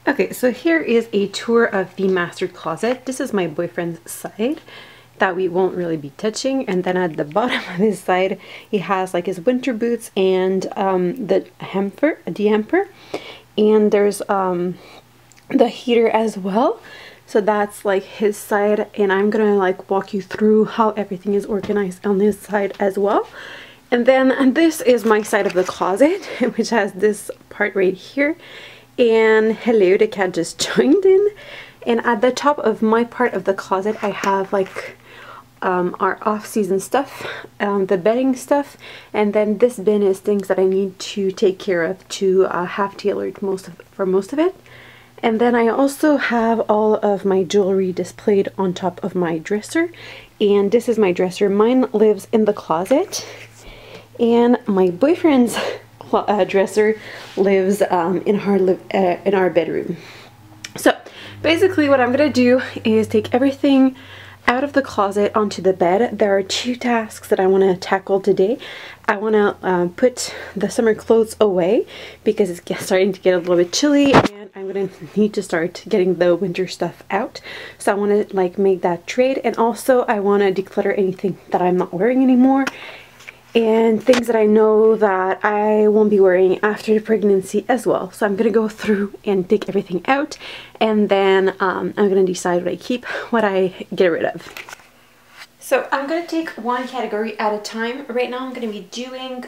Okay, so here is a tour of the master closet. This is my boyfriend's side that we won't really be touching, and then at the bottom of his side he has like his winter boots and the hamper, and there's the heater as well. So that's like his side, and I'm gonna like walk you through how everything is organized on this side as well. And then this is my side of the closet, which has this part right here. And hello, the cat just joined in. And at the top of my part of the closet I have like our off-season stuff, the bedding stuff, and then this bin is things that I need to take care of to have tailored for most of it. And then I also have all of my jewelry displayed on top of my dresser, and this is my dresser. Mine lives in the closet, and my boyfriend's dresser lives in our bedroom. So basically what I'm gonna do is take everything out of the closet onto the bed. There are two tasks that I want to tackle today. I want to put the summer clothes away because it's starting to get a little bit chilly, and I'm going to need to start getting the winter stuff out. So I want to like make that trade, and also I want to declutter anything that I'm not wearing anymore and things that I know that I won't be wearing after the pregnancy as well. So I'm gonna go through and take everything out, and then I'm gonna decide what I keep, what I get rid of. So I'm gonna take one category at a time. Right now I'm gonna be doing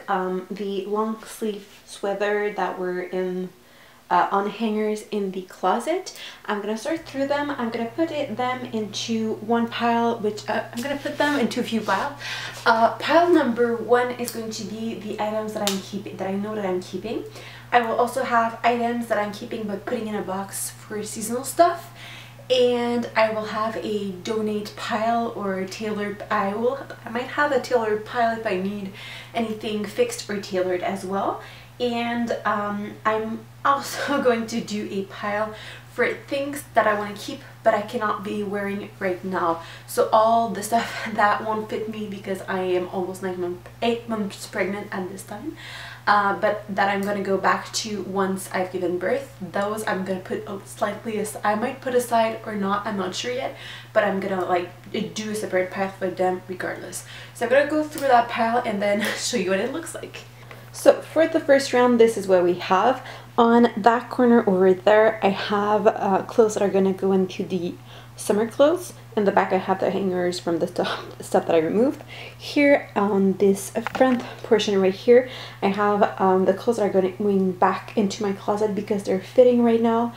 the long sleeve sweater that were in on hangers in the closet. I'm gonna sort through them. I'm gonna put them into one pile, which I'm gonna put them into a few piles. Pile number one is going to be the items that I'm keeping, that I know that I'm keeping. I will also have items that I'm keeping but putting in a box for seasonal stuff. And I will have a donate pile or tailored. I might have a tailored pile if I need anything fixed or tailored as well. And I'm also going to do a pile for things that I want to keep but I cannot be wearing right now. So all the stuff that won't fit me because I am almost 8 months pregnant at this time, but that I'm going to go back to once I've given birth. Those I'm going to put slightly, I might put aside or not, I'm not sure yet, but I'm going to like do a separate pile for them regardless. So I'm going to go through that pile and then show you what it looks like. So for the first round, this is what we have. On that corner over there, I have clothes that are going to go into the summer clothes. In the back, I have the hangers from the stuff that I removed. Here on this front portion right here, I have the clothes that are going back into my closet because they're fitting right now.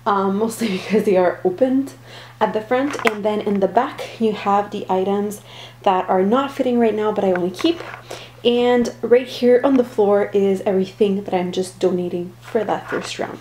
Mostly because they are opened at the front, and then in the back you have the items that are not fitting right now but I want to keep. And right here on the floor is everything that I'm just donating for that first round.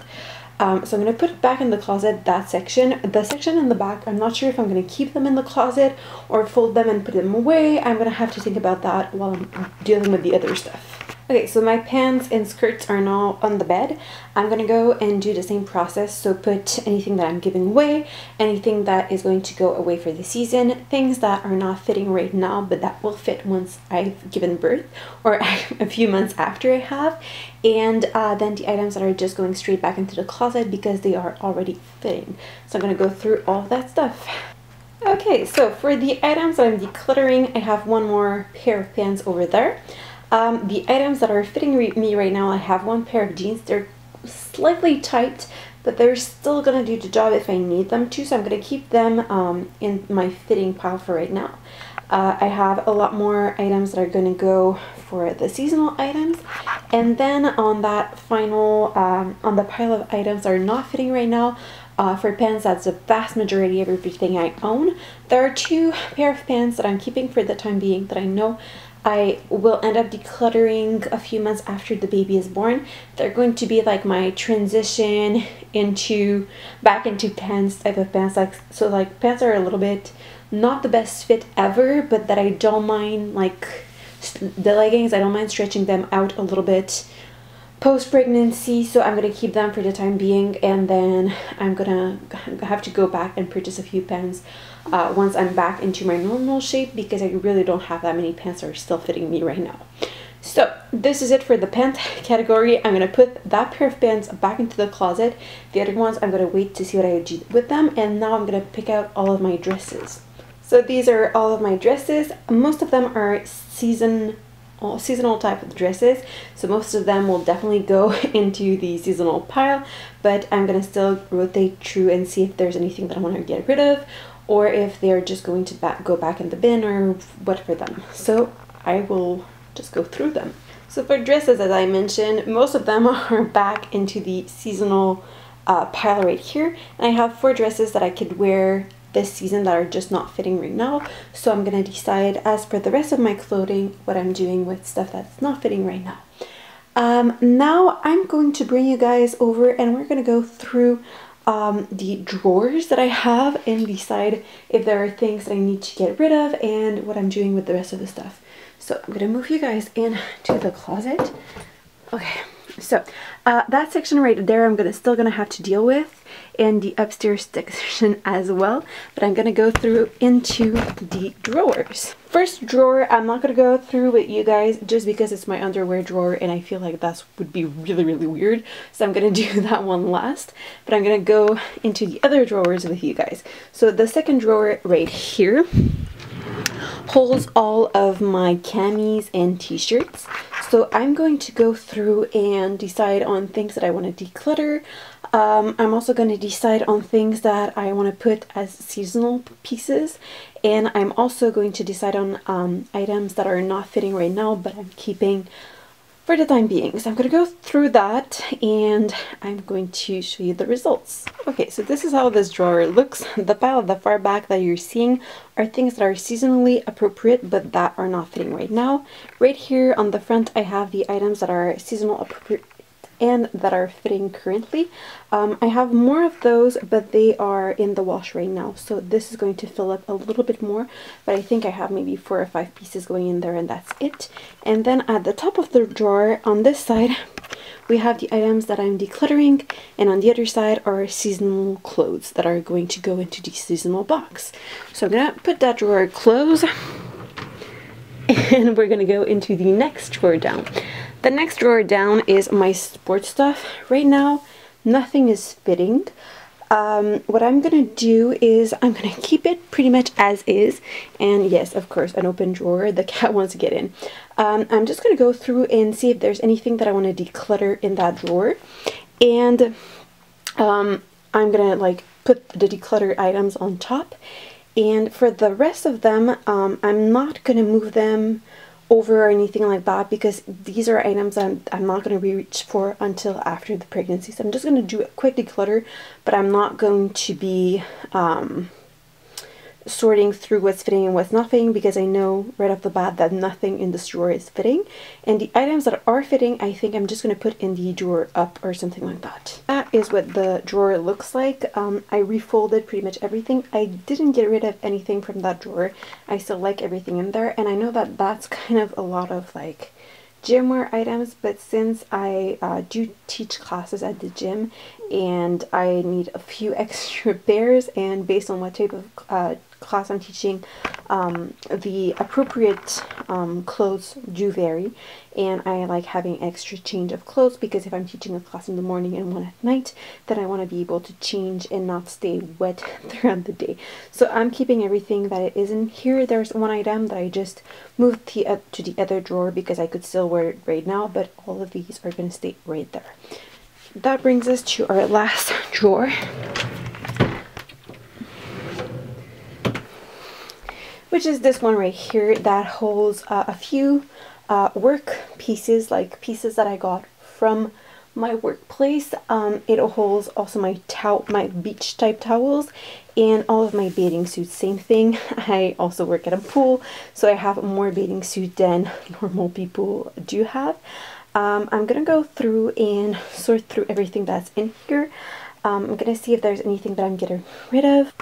So I'm going to put back in the closet that section. The section in the back, I'm not sure if I'm going to keep them in the closet or fold them and put them away. I'm going to have to think about that while I'm dealing with the other stuff. Okay, so my pants and skirts are now on the bed. I'm going to go and do the same process. So put anything that I'm giving away, anything that is going to go away for the season, things that are not fitting right now but that will fit once I've given birth or a few months after I have, and then the items that are just going straight back into the closet because they are already fitting. So I'm going to go through all of that stuff. Okay, so for the items that I'm decluttering, I have one more pair of pants over there. The items that are fitting me right now, I have one pair of jeans. They're slightly tight, but they're still gonna do the job if I need them to, so I'm gonna keep them in my fitting pile for right now. I have a lot more items that are gonna go for the seasonal items, and then on that final, on the pile of items that are not fitting right now, for pants, that's the vast majority of everything I own. There are two pair of pants that I'm keeping for the time being that I know I will end up decluttering a few months after the baby is born. They're going to be like my transition back into pants type of pants. So pants are a little bit not the best fit ever, but that I don't mind, like the leggings, I don't mind stretching them out a little bit post-pregnancy, so I'm gonna keep them for the time being, and then I'm gonna have to go back and purchase a few pants once I'm back into my normal shape because I really don't have that many pants that are still fitting me right now. So this is it for the pant category. I'm gonna put that pair of pants back into the closet. The other ones I'm gonna wait to see what I do with them, and now I'm gonna pick out all of my dresses. So these are all of my dresses. Most of them are seasonal type of dresses, so most of them will definitely go into the seasonal pile, but I'm gonna still rotate through and see if there's anything that I want to get rid of, or if they're just going to go back in the bin or what for them. So I will just go through them. So for dresses, as I mentioned, most of them are back into the seasonal pile right here, and I have 4 dresses that I could wear this season that are just not fitting right now. So I'm gonna decide, as for the rest of my clothing, what I'm doing with stuff that's not fitting right now. Now I'm going to bring you guys over and we're gonna go through the drawers that I have and decide if there are things that I need to get rid of and what I'm doing with the rest of the stuff. So I'm gonna move you guys into the closet. Okay, so that section right there I'm still gonna have to deal with, and the upstairs section as well, but I'm gonna go through into the drawers. First drawer, I'm not gonna go through with you guys just because it's my underwear drawer and I feel like that would be really weird, so I'm gonna do that one last, but I'm gonna go into the other drawers with you guys. So the second drawer right here holds all of my camis and t-shirts. So I'm going to go through and decide on things that I want to declutter. I'm also going to decide on things that I want to put as seasonal pieces, and I'm also going to decide on items that are not fitting right now but I'm keeping for the time being. So I'm going to go through that and I'm going to show you the results. Okay, so this is how this drawer looks. The pile at the far back that you're seeing are things that are seasonally appropriate but that are not fitting right now. Right here on the front I have the items that are seasonal appropriate and that are fitting currently. I have more of those, but they are in the wash right now, so this is going to fill up a little bit more, but I think I have maybe 4 or 5 pieces going in there and that's it. And then at the top of the drawer on this side we have the items that I'm decluttering, and on the other side are seasonal clothes that are going to go into the seasonal box. So I'm gonna put that drawer closed and we're gonna go into the next drawer down. The next drawer down is my sports stuff. Right now, nothing is fitting. What I'm gonna do is I'm gonna keep it pretty much as is. And yes, of course, an open drawer. The cat wants to get in. I'm just gonna go through and see if there's anything that I want to declutter in that drawer. And I'm gonna like put the decluttered items on top. And for the rest of them, I'm not gonna move them over or anything like that because these are items I'm not going to reach for until after the pregnancy. So I'm just going to do a quick declutter, but I'm not going to be sorting through what's fitting and what's not fitting because I know right off the bat that nothing in this drawer is fitting. And the items that are fitting, I think I'm just going to put in the drawer up or something like that. That is what the drawer looks like. I refolded pretty much everything. I didn't get rid of anything from that drawer. I still like everything in there, and I know that that's kind of a lot of like gym wear items, but since I do teach classes at the gym and I need a few extra pairs, and based on what type of class I'm teaching, the appropriate clothes do vary, and I like having extra change of clothes because if I'm teaching a class in the morning and one at night, then I want to be able to change and not stay wet throughout the day. So I'm keeping everything that is in here. There's one item that I just moved to the other drawer because I could still wear it right now, but all of these are going to stay right there. That brings us to our last drawer, which is this one right here that holds a few work pieces, like pieces that I got from my workplace. It holds also my beach type towels and all of my bathing suits. Same thing. I also work at a pool, so I have more bathing suit than normal people do have. I'm gonna go through and sort through everything that's in here. I'm gonna see if there's anything that I'm getting rid of.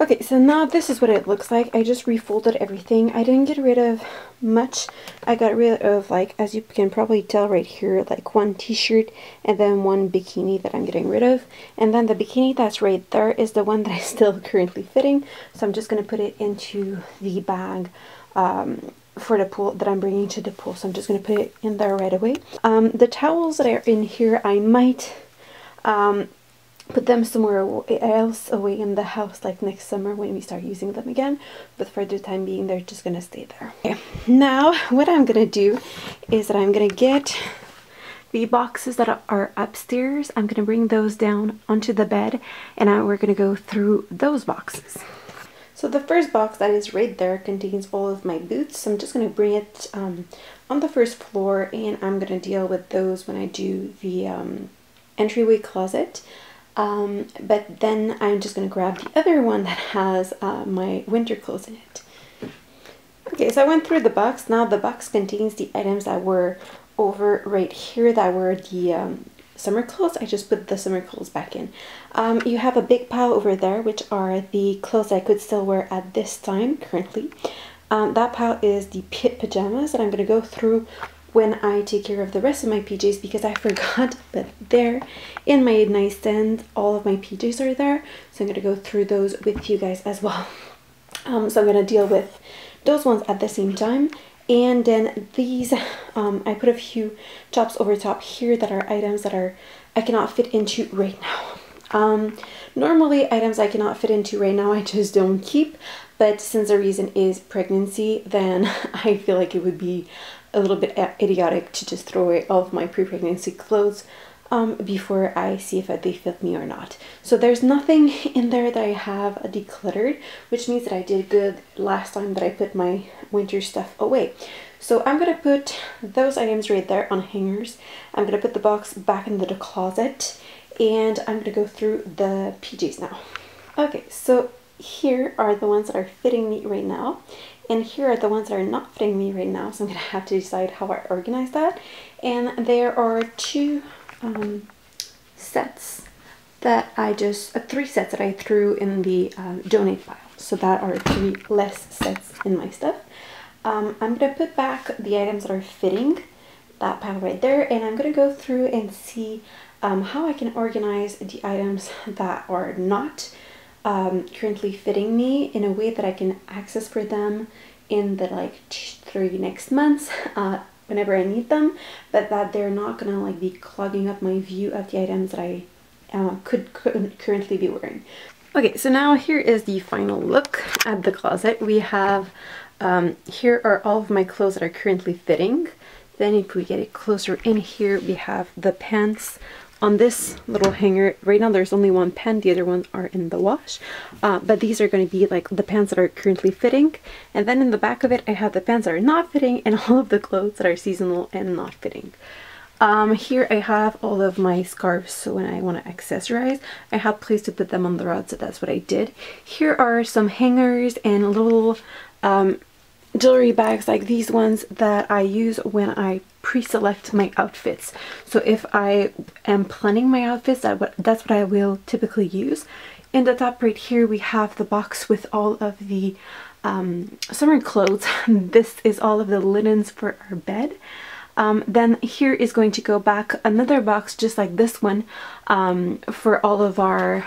Okay, so now this is what it looks like. I just refolded everything. I didn't get rid of much. I got rid of, like, as you can probably tell right here, like one t-shirt and then one bikini that I'm getting rid of. And then the bikini that's right there is the one that is still currently fitting. So I'm just going to put it into the bag for the pool that I'm bringing to the pool, so I'm just going to put it in there right away. The towels that are in here, I might put them somewhere else away in the house, like next summer when we start using them again, but for the time being they're just gonna stay there. Okay, now what I'm gonna do is that I'm gonna get the boxes that are upstairs. I'm gonna bring those down onto the bed, and we're gonna go through those boxes. So the first box that is right there contains all of my boots. So I'm just going to bring it on the first floor, and I'm going to deal with those when I do the entryway closet. But then I'm just going to grab the other one that has my winter clothes in it. Okay, so I went through the box. Now the box contains the items that were over right here that were the summer clothes. I just put the summer clothes back in. You have a big pile over there, which are the clothes I could still wear at this time currently. That pile is the pajamas that I'm going to go through when I take care of the rest of my PJs, because I forgot, but there in my nightstand all of my PJs are there, so I'm going to go through those with you guys as well. So I'm going to deal with those ones at the same time. And then these, I put a few tops over top here that are items that I cannot fit into right now. Normally items I cannot fit into right now I just don't keep, but since the reason is pregnancy, then I feel like it would be a little bit idiotic to just throw away all of my pre-pregnancy clothes before I see if they fit me or not. So there's nothing in there that I have decluttered, which means that I did good last time that I put my winter stuff away. So I'm going to put those items right there on hangers. I'm going to put the box back into the closet, and I'm going to go through the PJs now. Okay, so here are the ones that are fitting me right now, and here are the ones that are not fitting me right now, so I'm going to have to decide how I organize that. And there are two sets that I just, three sets that I threw in the donate pile. So that are 3 less sets in my stuff. I'm going to put back the items that are fitting that pile right there, and I'm going to go through and see how I can organize the items that are not currently fitting me in a way that I can access for them in the like 3 next months whenever I need them, but that they're not gonna like be clogging up my view of the items that I could currently be wearing. Okay, so now here is the final look at the closet. We have here are all of my clothes that are currently fitting. Then if we get it closer in here, we have the pants on this little hanger. Right now there's only one pant, the other ones are in the wash, but these are going to be like the pants that are currently fitting. And then in the back of it I have the pants that are not fitting and all of the clothes that are seasonal and not fitting. Here I have all of my scarves, so when I want to accessorize I have a place to put them on the rod, so that's what I did. Here are some hangers and little jewelry bags like these ones that I use when I pre-select my outfits. So if I am planning my outfits, that's what I will typically use. In the top right here we have the box with all of the summer clothes. This is all of the linens for our bed. Then here is going to go back another box just like this one for all of our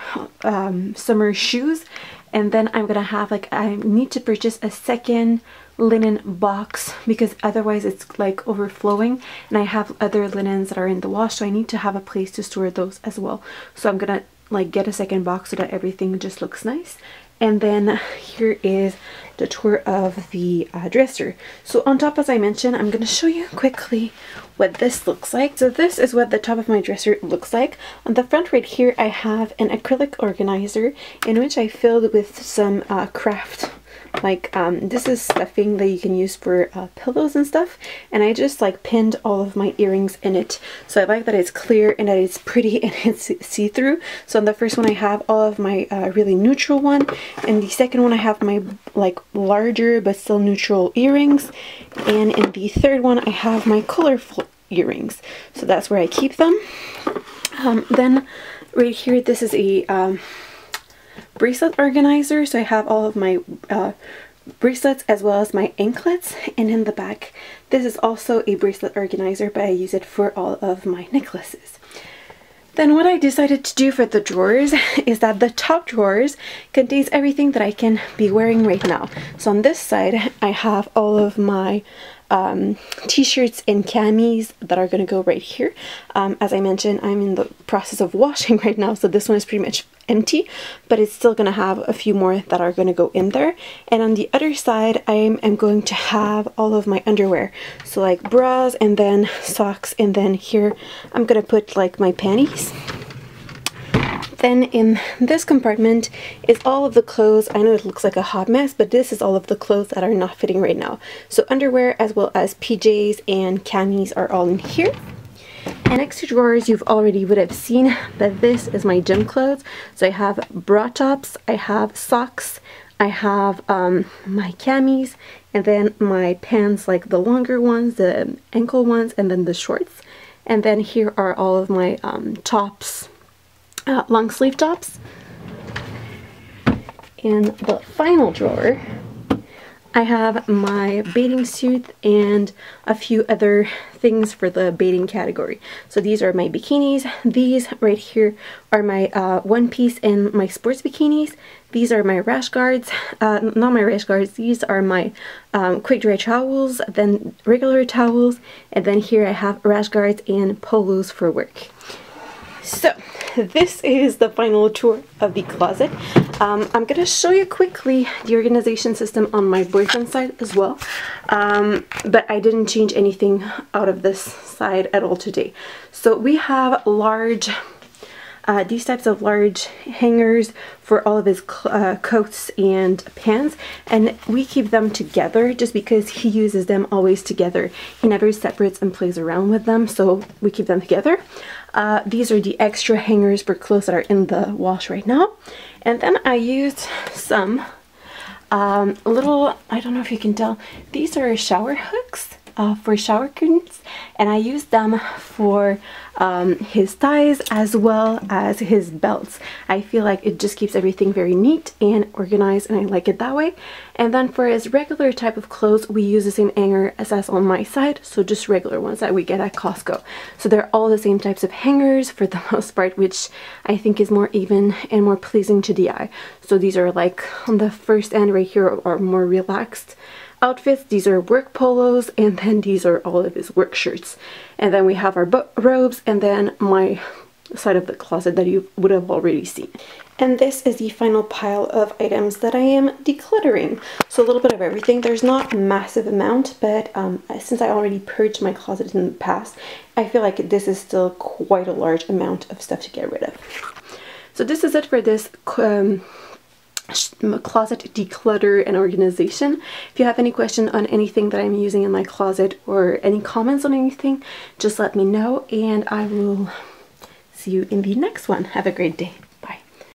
summer shoes. And then I'm gonna have like, I need to purchase a second linen box because otherwise it's like overflowing, and I have other linens that are in the wash, so I need to have a place to store those as well. So I'm gonna like get a second box so that everything just looks nice. And then here is the tour of the dresser. So on top, as I mentioned, I'm going to show you quickly what this looks like. So this is what the top of my dresser looks like. On the front right here, I have an acrylic organizer in which I filled with some craft. Like this is stuffing that you can use for pillows and stuff, and I just like pinned all of my earrings in it. So I like that it's clear and that it's pretty and it's see-through. So on the first one I have all of my really neutral one, and the second one I have my like larger but still neutral earrings, and in the third one I have my colorful earrings. So that's where I keep them. Then right here, this is a bracelet organizer, so I have all of my bracelets as well as my anklets. And in the back, this is also a bracelet organizer, but I use it for all of my necklaces. Then what I decided to do for the drawers is that the top drawers contains everything that I can be wearing right now. So on this side, I have all of my t-shirts and camis that are going to go right here. As I mentioned, I'm in the process of washing right now, so this one is pretty much empty, but it's still going to have a few more that are going to go in there. And on the other side, I am going to have all of my underwear, so like bras and then socks, and then here I'm going to put like my panties. Then in this compartment is all of the clothes. I know it looks like a hot mess, but this is all of the clothes that are not fitting right now. So underwear as well as PJs and camis are all in here. And next to drawers you would have seen, but this is my gym clothes. So I have bra tops, I have socks, I have my camis, and then my pants, like the longer ones, the ankle ones, and then the shorts. And then here are all of my tops. Long sleeve tops. In the final drawer, I have my bathing suit and a few other things for the bathing category. So these are my bikinis. These right here are my one piece and my sports bikinis. These are my rash guards. Not my rash guards, these are my quick dry towels, then regular towels, and then here I have rash guards and polos for work. So this is the final tour of the closet. I'm going to show you quickly the organization system on my boyfriend's side as well, but I didn't change anything out of this side at all today. So we have large these types of large hangers for all of his coats and pants, and we keep them together just because he uses them always together. He never separates and plays around with them, so we keep them together. These are the extra hangers for clothes that are in the wash right now. And then I used some little, I don't know if you can tell, these are shower hooks for shower curtains, and I used them for his ties as well as his belts. I feel like it just keeps everything very neat and organized, and I like it that way. And then for his regular type of clothes, we use the same hanger as on my side, so just regular ones that we get at Costco. So they're all the same types of hangers for the most part, which I think is more even and more pleasing to the eye. So these are like on the first end right here are more relaxed outfits. These are work polos, and then these are all of his work shirts. And then we have our robes, and then my side of the closet that you would have already seen. And this is the final pile of items that I am decluttering. So a little bit of everything. There's not a massive amount, but since I already purged my closet in the past, I feel like this is still quite a large amount of stuff to get rid of. So this is it for this closet declutter and organization. If you have any question on anything that I'm using in my closet or any comments on anything, just let me know, and I will see you in the next one. Have a great day.